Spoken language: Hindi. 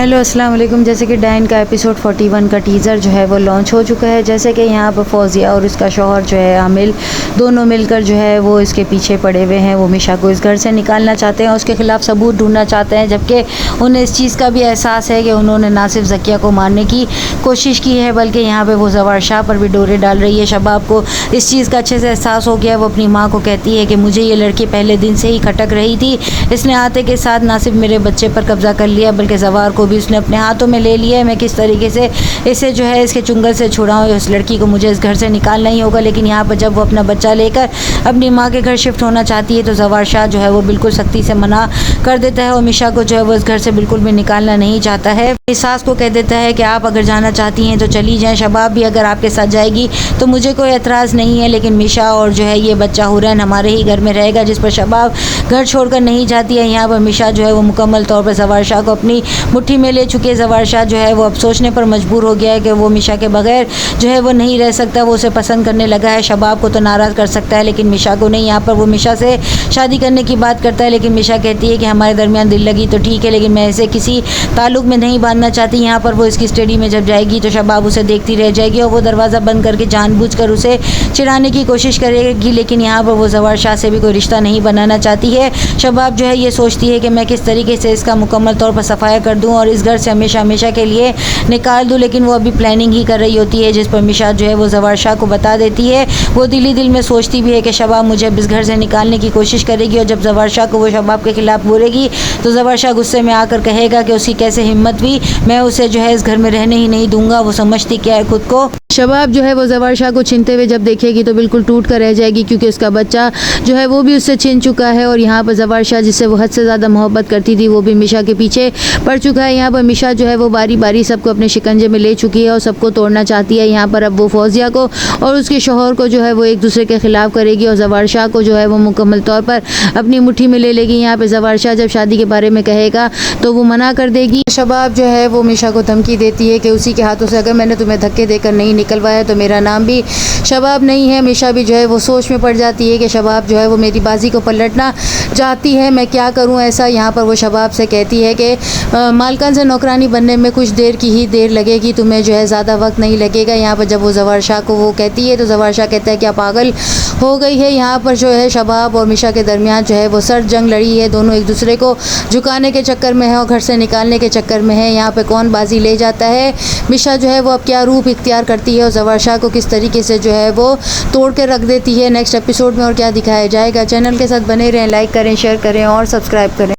हेलो अस्सलाम वालेकुम। जैसे कि डाइन का एपिसोड 41 का टीज़र जो है वो लॉन्च हो चुका है। जैसे कि यहाँ पर फौजिया और उसका शौहर जो है आमिल दोनों मिलकर जो है वो इसके पीछे पड़े हुए हैं। वो मिशा को इस घर से निकालना चाहते हैं, उसके ख़िलाफ़ सबूत ढूंढना चाहते हैं, जबकि उन्हें इस चीज़ का भी एहसास है कि उन्होंने ना सिर्फ ज़किया को मारने की कोशिश की है बल्कि यहाँ पर वो ज़वार शाह पर भी डोरे डाल रही है। शबाब को इस चीज़ का अच्छे से एहसास हो गया। वो अपनी माँ को कहती है कि मुझे ये लड़की पहले दिन से ही खटक रही थी, इसने आते के साथ ना सिर्फ मेरे बच्चे पर कब्ज़ा कर लिया बल्कि ज़वार को भी उसने अपने हाथों में ले लिया है। मैं किस तरीके से इसे जो है इसके चुंगल से छुड़ाऊँ, उस लड़की को मुझे इस घर से निकालना ही होगा। लेकिन यहाँ पर जब वो अपना बच्चा लेकर अपनी माँ के घर शिफ्ट होना चाहती है तो ज़वार शाह जो है वो बिल्कुल सख्ती से मना कर देता है और मिशा को जो है वो इस घर से बिल्कुल भी निकालना नहीं चाहता है। इस सास को कह देता है कि आप अगर जाना चाहती हैं तो चली जाएँ, शबाब भी अगर आपके साथ जाएगी तो मुझे कोई एतराज़ नहीं है, लेकिन मिशा और जो है ये बच्चा हुरैन हमारे ही घर में रहेगा। जिस पर शबाब घर छोड़कर नहीं जाती है। यहाँ पर मिशा जो है वो मुकम्मल तौर पर ज़वार शाह को अपनी मुट्ठी में ले चुकी है। ज़वार शाह जो है वो अब सोचने पर मजबूर हो गया है कि वो मिशा के बगैर जो है वो नहीं रह सकता। वो उसे पसंद करने लगा है। शबाब को तो नाराज़ कर सकता है लेकिन मिशा को नहीं। यहाँ पर वो मिशा से शादी करने की बात करता है लेकिन मिशा कहती है कि हमारे दरमियान दिल लगी तो ठीक है, लेकिन मैं इसे किसी ताल्लुक़ में नहीं बांधना चाहती। यहाँ पर वो इसकी स्टडी में जब जाएगी तो शबाब उसे देखती रह जाएगी और वो दरवाज़ा बंद करके जानबूझकर उसे चिढ़ाने की कोशिश करेगी, लेकिन यहाँ पर वो ज़वार शाह से भी कोई रिश्ता नहीं बनाना चाहती है। शबाब जो है ये सोचती है कि मैं किस तरीके से इसका मुकम्मल तौर पर सफाया कर दूँ और इस घर से हमेशा हमेशा के लिए निकाल दूँ, लेकिन वो अभी प्लानिंग ही कर रही होती है। जिस पर मिशा जो है वो ज़वार शाह को बता देती है। वो दिल ही दिल में सोचती भी है कि शबाब मुझे अब इस घर से निकालने की कोशिश करेगी और जब ज़वार शाह को वो शबाब के ख़िलाफ़ बोलेगी तो ज़वार शाह गुस्से में आकर कहेगा कि उसकी कैसे हिम्मत हुई, मैं उसे जो है इस घर में रहने ही नहीं दूंगा। वो समझती क्या है खुद को। शबाब जो है वो ज़वार शाह को छीनते हुए जब देखेगी तो बिल्कुल टूट कर रह जाएगी क्योंकि उसका बच्चा जो है वो भी उससे छीन चुका है और यहाँ पर ज़वार शाह जिससे वो हद से ज़्यादा मोहब्बत करती थी वो भी मिशा के पीछे पड़ चुका है। यहाँ पर मिशा जो है वो बारी बारी सबको अपने शिकंजे में ले चुकी है और सबको तोड़ना चाहती है। यहाँ पर अब वो फौजिया को और उसके शौहर को जो है वो एक दूसरे के ख़िलाफ़ करेगी और ज़वार शाह को जो है वो मुकम्मल तौर पर अपनी मुट्ठी में ले लेगी। यहाँ पर ज़वार शाह जब शादी के बारे में कहेगा तो वो मना कर देगी। शबाब जो है वो मिशा को धमकी देती है कि उसी के हाथों से अगर मैंने तुम्हें धक्के देकर नहीं निकलवाया तो मेरा नाम भी शबाब नहीं है। मिशा भी जो है वो सोच में पड़ जाती है कि शबाब जो है वो मेरी बाजी को पलटना चाहती है, मैं क्या करूं ऐसा। यहाँ पर वो शबाब से कहती है कि मालकान से नौकरानी बनने में कुछ देर की ही देर लगेगी, तुम्हें जो है ज़्यादा वक्त नहीं लगेगा। यहाँ पर जब वो ज़वार शाह को वो कहती है तो ज़वार शाह कहता है क्या पागल हो गई है। यहाँ पर जो है शबाब और मिशा के दरमियान जो है वो सर्द जंग लड़ी है। दोनों एक दूसरे को झुकाने के चक्कर में है और घर से निकालने के चक्कर में है। यहाँ पे कौन बाजी ले जाता है। मिशा जो है वो अब क्या रूप इख्तियार करती है और ज़वार शाह को किस तरीके से जो है वो तोड़ के रख देती है। नेक्स्ट एपिसोड में और क्या दिखाया जाएगा। चैनल के साथ बने रहें, लाइक करें, शेयर करें और सब्सक्राइब करें।